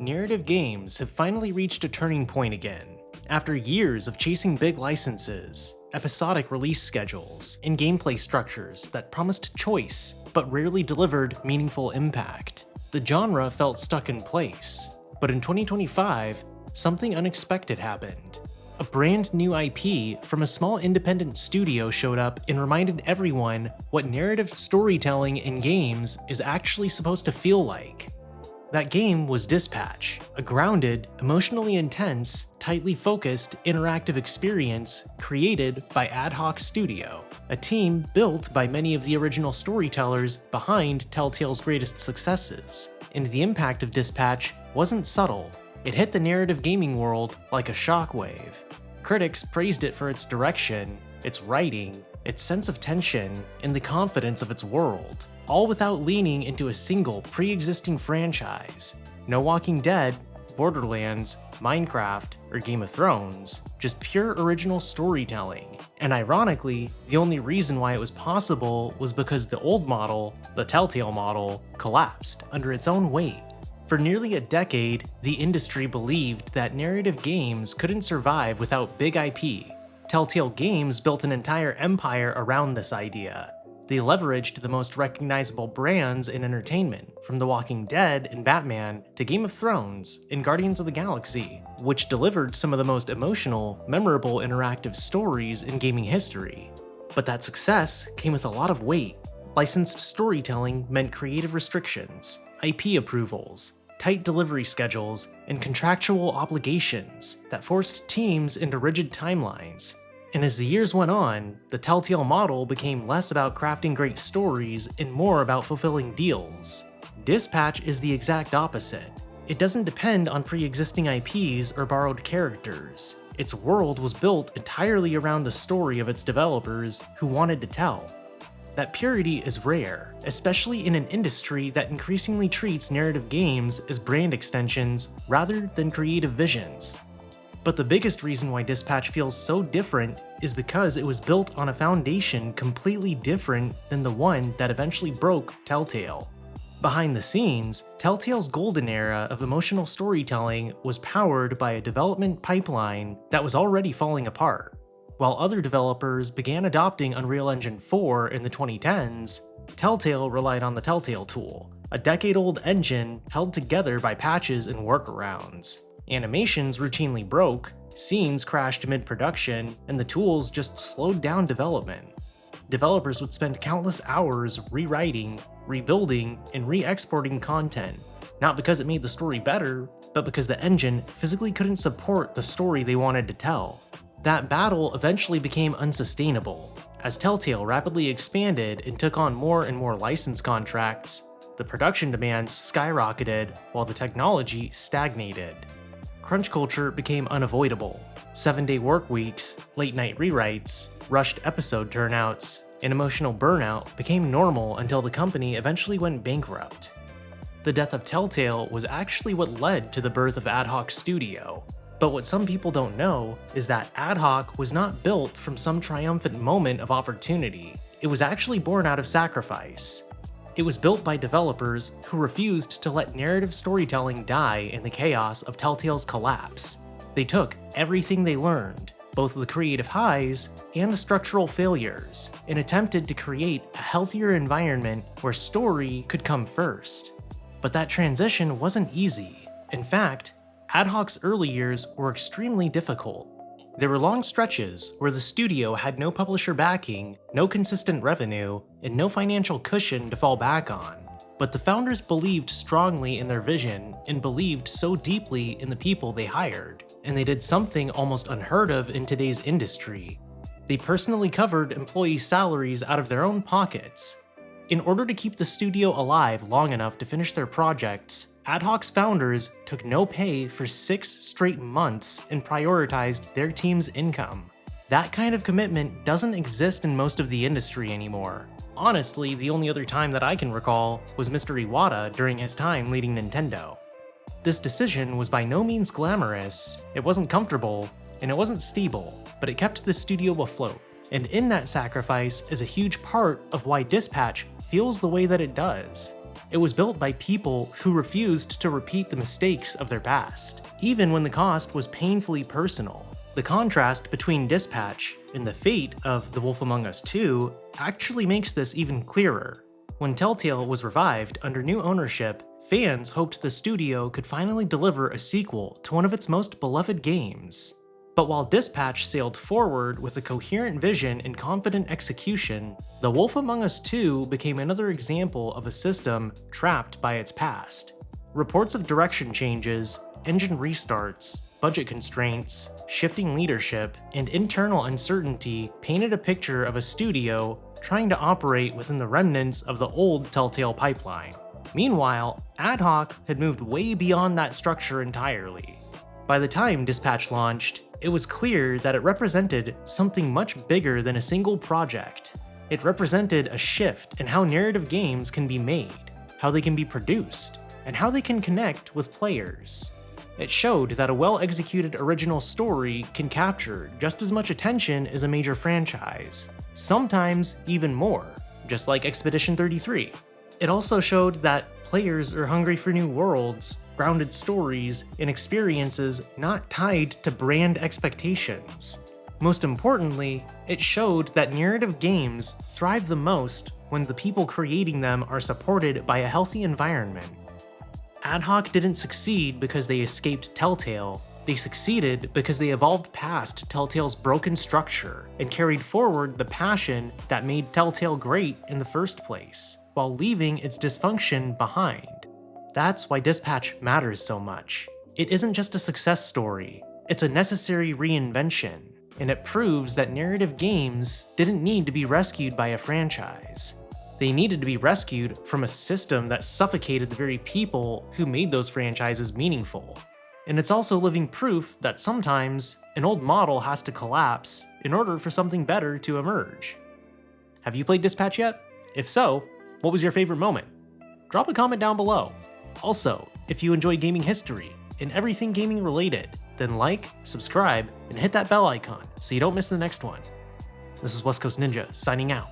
narrative games have finally reached a turning point again. After years of chasing big licenses, episodic release schedules, and gameplay structures that promised choice but rarely delivered meaningful impact, the genre felt stuck in place. But in 2025, something unexpected happened. A brand new IP from a small independent studio showed up and reminded everyone what narrative storytelling in games is actually supposed to feel like. That game was Dispatch, a grounded, emotionally intense, tightly focused, interactive experience created by Ad Hoc Studio, a team built by many of the original storytellers behind Telltale's greatest successes. And the impact of Dispatch wasn't subtle. It hit the narrative gaming world like a shockwave. Critics praised it for its direction, its writing, its sense of tension, and the confidence of its world, all without leaning into a single pre-existing franchise. No Walking Dead, Borderlands, Minecraft, or Game of Thrones, just pure original storytelling. And ironically, the only reason why it was possible was because the old model, the Telltale model, collapsed under its own weight. For nearly a decade, the industry believed that narrative games couldn't survive without big IP. Telltale Games built an entire empire around this idea. They leveraged the most recognizable brands in entertainment, from The Walking Dead and Batman to Game of Thrones and Guardians of the Galaxy, which delivered some of the most emotional, memorable interactive stories in gaming history. But that success came with a lot of weight. Licensed storytelling meant creative restrictions, IP approvals, tight delivery schedules, and contractual obligations that forced teams into rigid timelines. And as the years went on, the Telltale model became less about crafting great stories and more about fulfilling deals. Dispatch is the exact opposite. It doesn't depend on pre-existing IPs or borrowed characters. Its world was built entirely around the story of its developers who wanted to tell. That purity is rare, especially in an industry that increasingly treats narrative games as brand extensions rather than creative visions. But the biggest reason why Dispatch feels so different is because it was built on a foundation completely different than the one that eventually broke Telltale. Behind the scenes, Telltale's golden era of emotional storytelling was powered by a development pipeline that was already falling apart. While other developers began adopting Unreal Engine 4 in the 2010s, Telltale relied on the Telltale tool, a decade-old engine held together by patches and workarounds. Animations routinely broke, scenes crashed mid-production, and the tools just slowed down development. Developers would spend countless hours rewriting, rebuilding, and re-exporting content, not because it made the story better, but because the engine physically couldn't support the story they wanted to tell. That battle eventually became unsustainable. As Telltale rapidly expanded and took on more and more license contracts, the production demands skyrocketed while the technology stagnated. Crunch culture became unavoidable. 7-day work weeks, late-night rewrites, rushed episode turnouts, and emotional burnout became normal until the company eventually went bankrupt. The death of Telltale was actually what led to the birth of Ad Hoc Studio. But what some people don't know is that Ad Hoc was not built from some triumphant moment of opportunity. It was actually born out of sacrifice. It was built by developers who refused to let narrative storytelling die in the chaos of Telltale's collapse. They took everything they learned, both the creative highs and the structural failures, and attempted to create a healthier environment where story could come first. But that transition wasn't easy. In fact, Ad Hoc's early years were extremely difficult. There were long stretches where the studio had no publisher backing, no consistent revenue, and no financial cushion to fall back on. But the founders believed strongly in their vision and believed so deeply in the people they hired, and they did something almost unheard of in today's industry. They personally covered employee salaries out of their own pockets. In order to keep the studio alive long enough to finish their projects, Ad Hoc's founders took no pay for 6 straight months and prioritized their team's income. That kind of commitment doesn't exist in most of the industry anymore. Honestly, the only other time that I can recall was Mr. Iwata during his time leading Nintendo. This decision was by no means glamorous, it wasn't comfortable, and it wasn't stable, but it kept the studio afloat. And in that sacrifice is a huge part of why Dispatch feels the way that it does. It was built by people who refused to repeat the mistakes of their past, even when the cost was painfully personal. The contrast between Dispatch and the fate of The Wolf Among Us 2 actually makes this even clearer. When Telltale was revived under new ownership, fans hoped the studio could finally deliver a sequel to one of its most beloved games. But while Dispatch sailed forward with a coherent vision and confident execution, The Wolf Among Us 2 became another example of a system trapped by its past. Reports of direction changes, engine restarts, budget constraints, shifting leadership, and internal uncertainty painted a picture of a studio trying to operate within the remnants of the old Telltale pipeline. Meanwhile, Ad Hoc had moved way beyond that structure entirely. By the time Dispatch launched, it was clear that it represented something much bigger than a single project. It represented a shift in how narrative games can be made, how they can be produced, and how they can connect with players. It showed that a well-executed original story can capture just as much attention as a major franchise, sometimes even more, just like Expedition 33. It also showed that players are hungry for new worlds, grounded stories, and experiences not tied to brand expectations. Most importantly, it showed that narrative games thrive the most when the people creating them are supported by a healthy environment. Ad Hoc didn't succeed because they escaped Telltale. They succeeded because they evolved past Telltale's broken structure and carried forward the passion that made Telltale great in the first place, while leaving its dysfunction behind. That's why Dispatch matters so much. It isn't just a success story, it's a necessary reinvention, and it proves that narrative games didn't need to be rescued by a franchise. They needed to be rescued from a system that suffocated the very people who made those franchises meaningful. And it's also living proof that sometimes an old model has to collapse in order for something better to emerge. Have you played Dispatch yet? If so, what was your favorite moment? Drop a comment down below. Also, if you enjoy gaming history and everything gaming related, then like, subscribe, and hit that bell icon so you don't miss the next one. This is West Coast Ninja signing out.